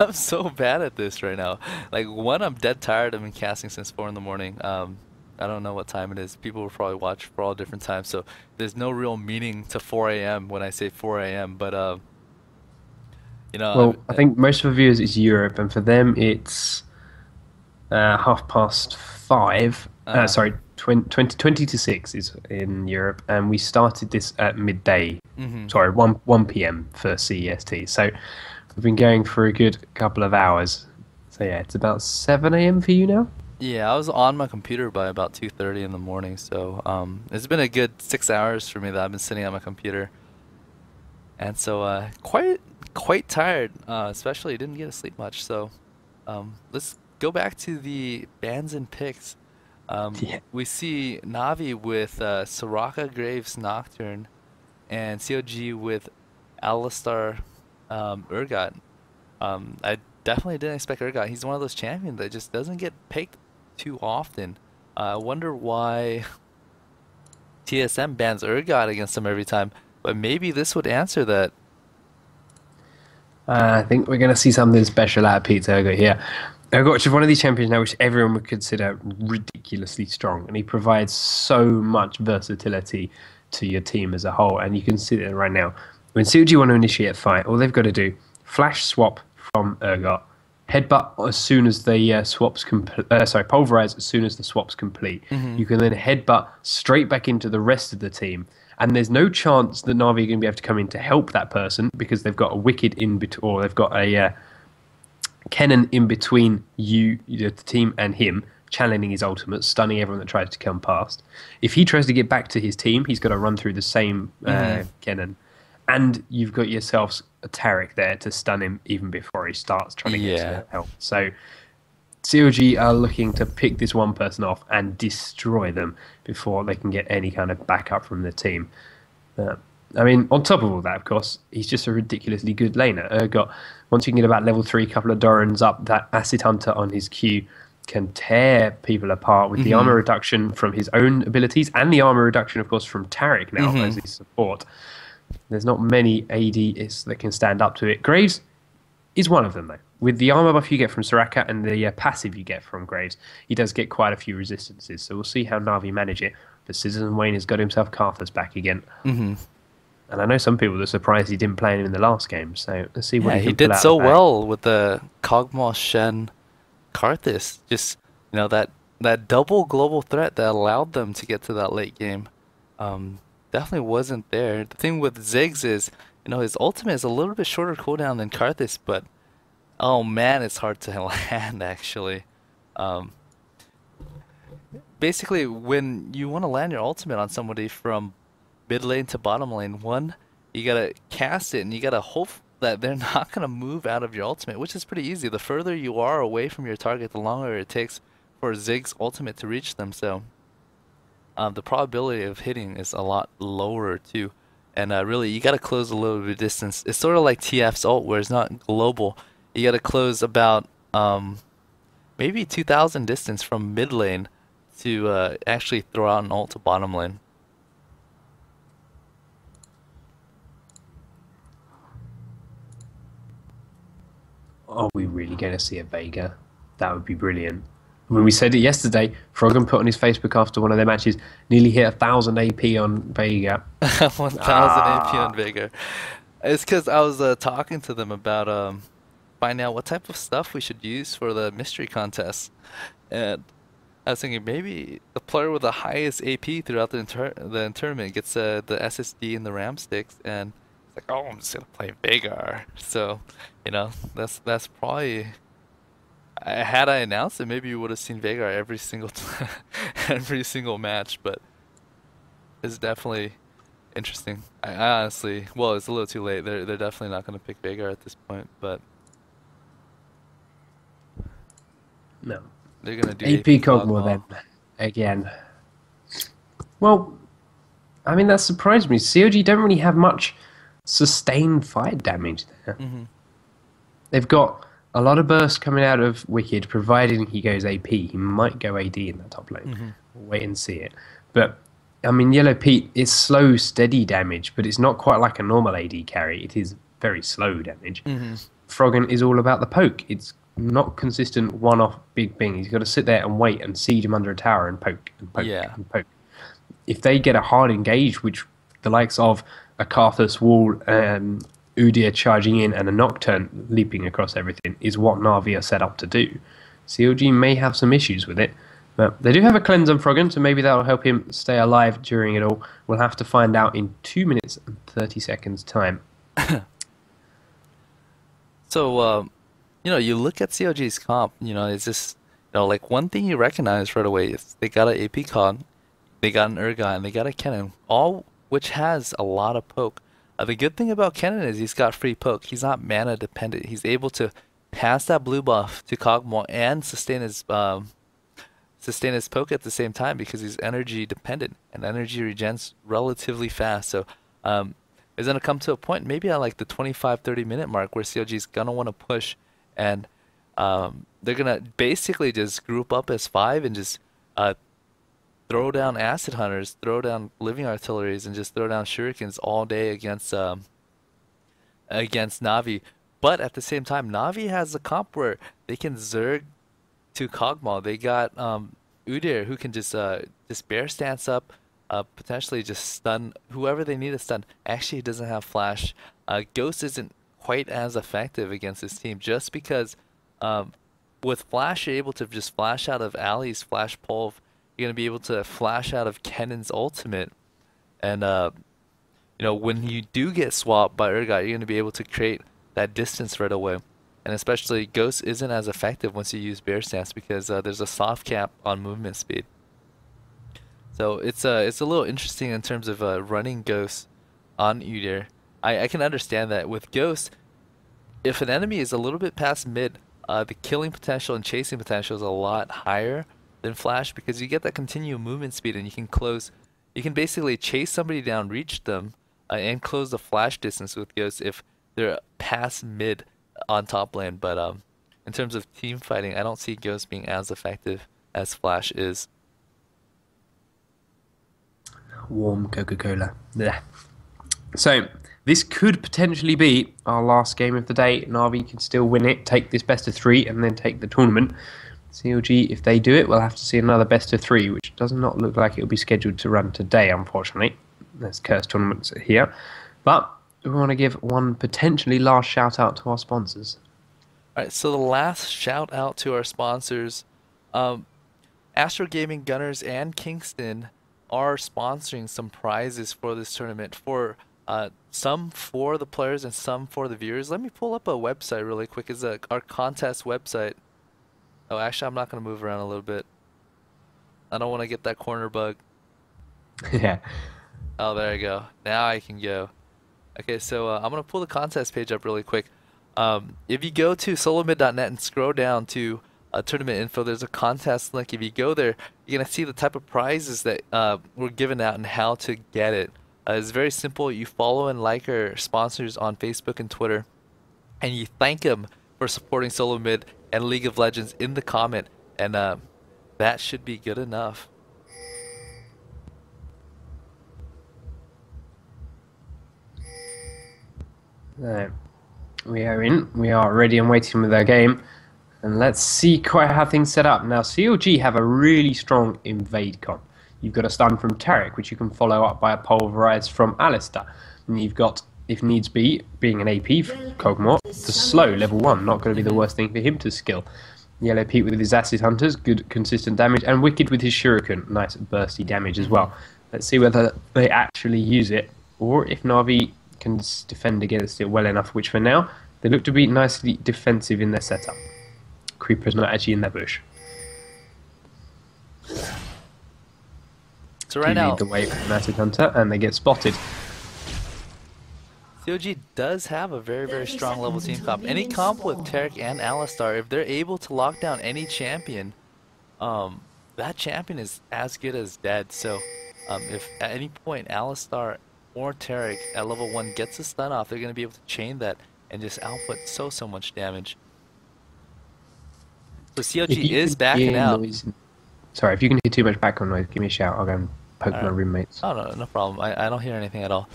I'm so bad at this right now. Like one, I'm dead tired. I've been casting since 4 in the morning. I don't know what time it is. People will probably watch for all different times, so there's no real meaning to 4 a.m. when I say 4 a.m. But you know, Well, I think most of the viewers is Europe, and for them it's 5:30. uh, Sorry, 20 to 6 is in Europe, and we started this at midday. hmm Sorry, 1 p.m. for CEST. So we've been going for a good couple of hours. So yeah, it's about 7 a.m. for you now. Yeah, I was on my computer by about 2:30 in the morning, so it's been a good 6 hours for me that I've been sitting on my computer, and so quite tired. Especially didn't get to sleep much. So let's go back to the bans and picks. Yeah. We see Navi with Soraka Graves Nocturne and CLG with Alistar Urgot. I definitely didn't expect Urgot. He's one of those champions that just doesn't get picked too often. I wonder why TSM bans Urgot against him every time, but maybe this would answer that. I think we're going to see something special out of Pete Ergo here. Ergo is one of these champions now which everyone would consider ridiculously strong, and he provides so much versatility to your team as a whole. And you can see it right now. When CLG want to initiate a fight, all they've got to do, flash swap from Ergot, headbutt as soon as the swaps complete. Pulverize as soon as the swaps complete. Hmm You can then headbutt straight back into the rest of the team, and there's no chance that Navi are going to be able to come in to help that person because they've got a wicked in between, or they've got a Kennen in between the team, and him, channeling his ultimate, stunning everyone that tries to come past. If he tries to get back to his team, he's got to run through the same hmm Kennen. And you've got yourself a Tarek there to stun him even before he starts trying to get Yeah. to help. So COG are looking to pick this one person off and destroy them before they can get any kind of backup from the team. Uh, I mean, on top of all that, of course, he's just a ridiculously good laner. Once you can get about level 3, couple of Dorans up, that Acid Hunter on his Q can tear people apart with the armor hmm reduction from his own abilities and the armor reduction, of course, from Tarek now hmm as his support. There's not many ADs that can stand up to it. Graves is one of them, though. With the armor buff you get from Soraka and the passive you get from Graves, he does get quite a few resistances. So we'll see how Navi manage it. But Citizen Wayne has got himself Carthus back again. hmm And I know some people are surprised he didn't play him in the last game. So let's see what Yeah, he he can pull did out of so the bag. well with the Kog'Maw Shen Karthus. Just that double global threat that allowed them to get to that late game. Definitely wasn't there. The thing with Ziggs is, his ultimate is a little bit shorter cooldown than Karthus, but oh man, it's hard to land actually. Um, Basically, when you want to land your ultimate on somebody from mid lane to bottom lane, one, you gotta cast it and you gotta hope that they're not gonna move out of your ultimate, which is pretty easy. The further you are away from your target, the longer it takes for Ziggs ultimate to reach them. So the probability of hitting is a lot lower too. And really, you gotta close a little bit of distance. It's sort of like TF's ult, where it's not global. You gotta close about maybe 2,000 distance from mid lane to actually throw out an ult to bottom lane. Are we really going to see a Vega? That would be brilliant. When we said it yesterday, Froggen put on his Facebook after one of their matches, nearly hit 1,000 AP on Vega. 1,000 AP on Ah, Veigar. It's because I was talking to them about finding out what type of stuff we should use for the mystery contest, and I was thinking maybe the player with the highest AP throughout the tournament gets the SSD and the RAM sticks, and it's like, oh, I'm just gonna play Veigar. So, that's probably. Had I announced it, maybe you would have seen Veigar every single every single match, but it's definitely interesting. I honestly, well, it's a little too late. They're definitely not going to pick Veigar at this point, but no. they're going to do AP AP Cogmore Cogmaw. then. Again. Well, I mean, that surprised me. COG don't really have much sustained fight damage there. Mhm. They've got a lot of burst coming out of Wicked, providing he goes AP. He might go AD in that top lane. Mhm. We'll wait and see it. But, I mean, Yellow Pete is slow, steady damage, but it's not quite like a normal AD carry. It is very slow damage. Mhm. Froggen is all about the poke. It's not consistent one-off big thing. He's got to sit there and wait and siege him under a tower and poke and poke Yeah. and poke. If they get a hard engage, which the likes of a Karthus Wall, Udyr charging in, and a Nocturne leaping across everything, is what Na'Vi are set up to do. CLG may have some issues with it, but they do have a cleanse on Froggen, so maybe that'll help him stay alive during it all. We'll have to find out in 2 minutes and 30 seconds time. So, you look at CLG's comp, it's just, like one thing you recognize right away is they got an AP Cog, they got an Urgot, and they got a Kennen, all which has a lot of poke. The good thing about Kennen is he's got free poke. He's not mana dependent. He's able to pass that blue buff to Kog'Maw and sustain his poke at the same time because he's energy dependent and energy regens relatively fast. So it's gonna come to a point maybe at like the 25-30 minute mark where CLG's gonna want to push and they're gonna basically just group up as five and just throw down acid hunters, throw down living artilleries, and just throw down shurikens all day against Navi. But at the same time, Navi has a comp where they can Zerg to Kog'Maw. They got Udyr who can just bear stance up, potentially just stun whoever they need to stun. Actually, he doesn't have flash. Ghost isn't quite as effective against this team just because with flash you're able to just flash out of Ali's flash pulve. You're gonna be able to flash out of Kennen's ultimate, and when you do get swapped by Urgot, you're gonna be able to create that distance right away. And especially Ghost isn't as effective once you use Bear Stance because there's a soft cap on movement speed. So it's a little interesting in terms of running Ghost on Udyr. I can understand that with Ghost, if an enemy is a little bit past mid, the killing potential and chasing potential is a lot higher than Flash because you get that continual movement speed and you can basically chase somebody down, reach them, and close the flash distance with Ghost if they're past mid on top lane. But in terms of team fighting, I don't see Ghost being as effective as Flash is. Warm Coca-Cola. Yeah. So this could potentially be our last game of the day. Na'Vi can still win it, take this best of 3, and then take the tournament. CLG, if they do it, we'll have to see another best of 3, which does not look like it will be scheduled to run today, unfortunately. There's cursed tournaments here. But we want to give one potentially last shout out to our sponsors. Alright, so the last shout out to our sponsors, Astro Gaming, Gunners, and Kingston are sponsoring some prizes for this tournament for some for the players and some for the viewers. Let me pull up a website really quick. It's our contest website. Oh, actually, I'm not going to move around a little bit. I don't want to get that corner bug. Yeah. Oh, there you go. Now I can go. Okay, so I'm going to pull the contest page up really quick. If you go to solomid.net and scroll down to tournament info, there's a contest link. If you go there, you're going to see the type of prizes that were given out and how to get it. It's very simple. You follow and like our sponsors on Facebook and Twitter, and you thank them for supporting Solo Mid and League of Legends in the comment, and that should be good enough. Right. We are in. We are ready and waiting with our game. And let's see quite how things set up. Now, CLG have a really strong invade comp. You've got a stun from Taric, which you can follow up by a pulverize from Alistar. And you've got, if needs be, being an AP for Kog'Maw, the slow, level 1, not going to be the worst thing for him to skill. Yellow Pete with his Acid Hunters, good consistent damage, and Wicked with his Shuriken, nice bursty damage as well. Let's see whether they actually use it, or if Na'Vi can defend against it well enough, which for now, they look to be nicely defensive in their setup. Creeper's not actually in their bush. So right now, lead the way from Acid Hunter, and they get spotted. CLG does have a very, very strong level team comp. Any comp with Taric and Alistar, if they're able to lock down any champion, that champion is as good as dead. So if at any point Alistar or Taric at level 1 gets a stun off, they're going to be able to chain that and just output so much damage. So CLG is backing out. Sorry, if you can hear too much background noise, give me a shout. I'll go and poke my roommates. Oh, no problem. I don't hear anything at all.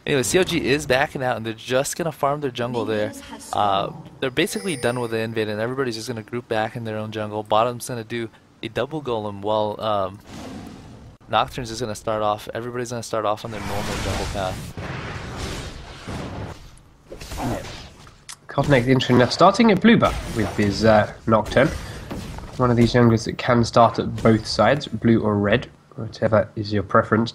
Anyway, CLG is backing out, and they're just gonna farm their jungle there. Minions have Uh, spawned. they're basically done with the invade, and everybody's just gonna group back in their own jungle. Bottom's gonna do a double golem, while Nocturne's is gonna start off. Everybody's gonna start off on their normal jungle path. Cottonegg interesting enough, starting at blue buff with his Nocturne. One of these junglers that can start at both sides, blue or red, whatever is your preference.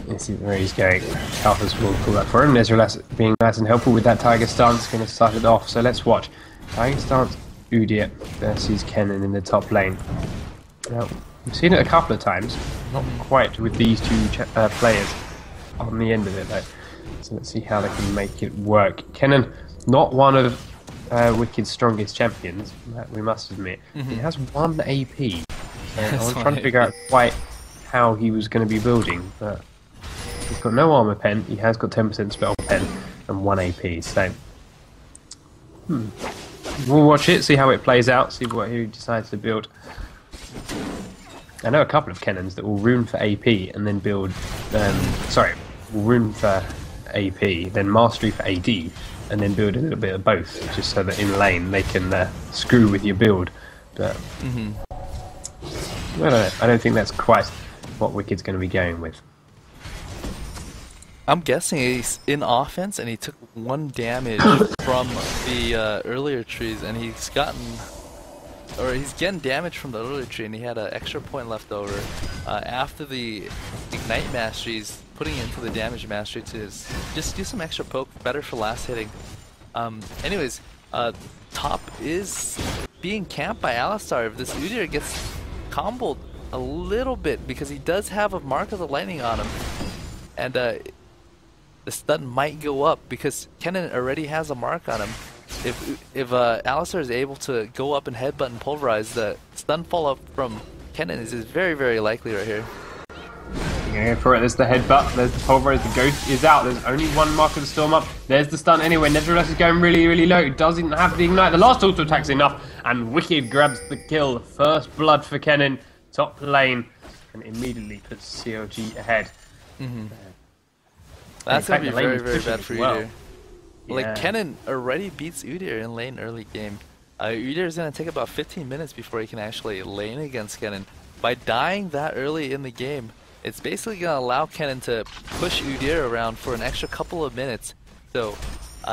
Let's see where he's going. Alphas will pull that for him. Nezreal being nice and helpful with that Tiger Stance, going to start it off. So let's watch. Tiger Stance, Udyr versus Kennen in the top lane. Now, we've seen it a couple of times, not quite with these two players on the end of it though. So let's see how they can make it work. Kennen, not one of Wicked's strongest champions, that we must admit. He has 1 AP. So I was trying to figure out quite how he was going to be building, but he's got no armor pen, he has got 10% spell pen and 1 AP, so we'll watch it, see how it plays out, see what he decides to build. I know a couple of Kennens that will rune for AP and then build, will rune for AP, then mastery for AD, and then build a little bit of both, just so that in lane they can screw with your build. But I don't know, I don't think that's quite what Wicked's going to be going with. I'm guessing he's in offense, and he took 1 damage from the earlier trees, and he's getting damage from the earlier tree, and he had an extra point left over. After the Ignite Mastery, he's putting it into the damage mastery to just do some extra poke, better for last hitting. Anyways, top is being camped by Alistar. If this Udyr gets comboed a little bit, because he does have a Mark of the Lightning on him, and the stun might go up because Kennen already has a mark on him. If Alistar is able to go up and headbutt and pulverize, the stun follow-up from Kennen is very, very likely right here. You're going to go for it. There's the headbutt, there's the pulverize, the ghost is out. There's only 1 mark of the storm up. There's the stun anyway. Nezreal is going really, really low. Doesn't have the ignite. The last auto attack's enough, and Wicked grabs the kill. First blood for Kennen, top lane, and immediately puts CLG ahead. That's going to be very, very bad for well. Udyr. Like, Kennen already beats Udyr in lane early game. Udyr is going to take about 15 minutes before he can actually lane against Kennen. By dying that early in the game, it's basically going to allow Kennen to push Udyr around for an extra couple of minutes. So,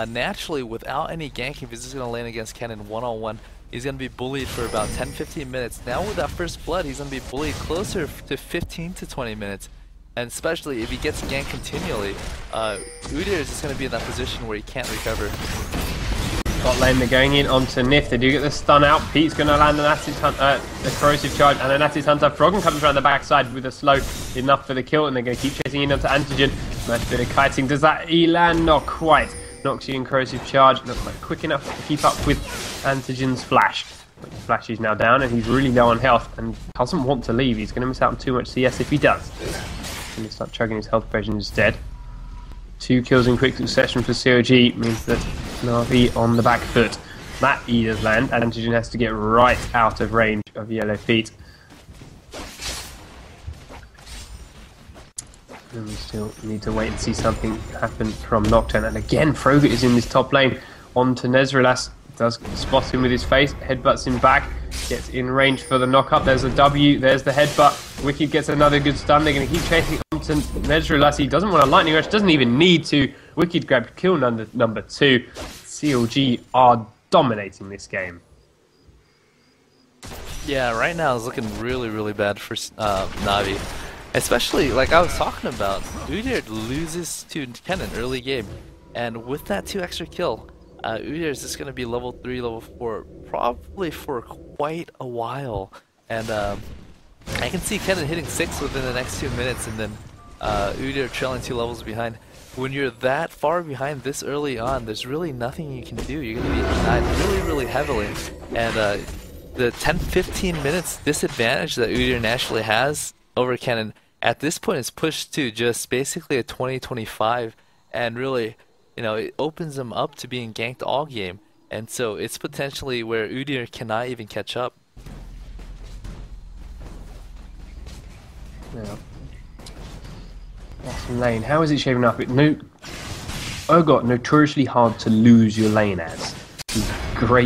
naturally, without any ganking, if he's just going to lane against Kennen one-on-one, he's going to be bullied for about 10-15 minutes. Now with that first blood, he's going to be bullied closer to 15 to 20 minutes. And especially if he gets ganked continually, Udyr is just going to be in that position where he can't recover. Bot lane, they're going in onto Nif. They do get the stun out. Pete's going to land an the corrosive charge, and an Ass's Hunter. Froggen comes around the backside with a slow enough for the kill, and they're going to keep chasing in onto Antigen. Nice bit of kiting. Does that land? Not quite. Noxian corrosive charge, not quite quick enough to keep up with Antigen's flash. But his flash is now down, and he's really low on health and doesn't want to leave. He's going to miss out on too much CS if he does. He's going to start chugging his health potion instead. 2 kills in quick succession for CLG means that Na'Vi on the back foot. That E does land, and Antigen has to get right out of range of Yellow Feet. And we still need to wait and see something happen from Nocturne. And again, Froggen is in this top lane. On to Nezreal. Does spot him with his face, headbutts him back, gets in range for the knock-up. There's a W, there's the headbutt. Wicked gets another good stun. They're going to keep chasing on to Nezreal. He doesn't want a lightning rush, doesn't even need to. Wicked grabbed kill number 2. CLG are dominating this game. Yeah, right now it's looking really, really bad for Na'Vi. Especially, like I was talking about, Udyr loses to Kennen early game. And with that 2 extra kill, Udyr is just going to be level 3, level 4, probably for quite a while. And I can see Kennen hitting 6 within the next 2 minutes, and then Udyr trailing 2 levels behind. When you're that far behind this early on, there's really nothing you can do. You're going to be denied really, really heavily. And the 10-15 minutes disadvantage that Udyr naturally has over Kennen at this point is pushed to just basically a 20-25, and really, you know, it opens them up to being ganked all game, and so it's potentially where Udyr cannot even catch up. Yeah. Bottom lane. How is it shaping up? Urgot, notoriously hard to lose your lane as. Great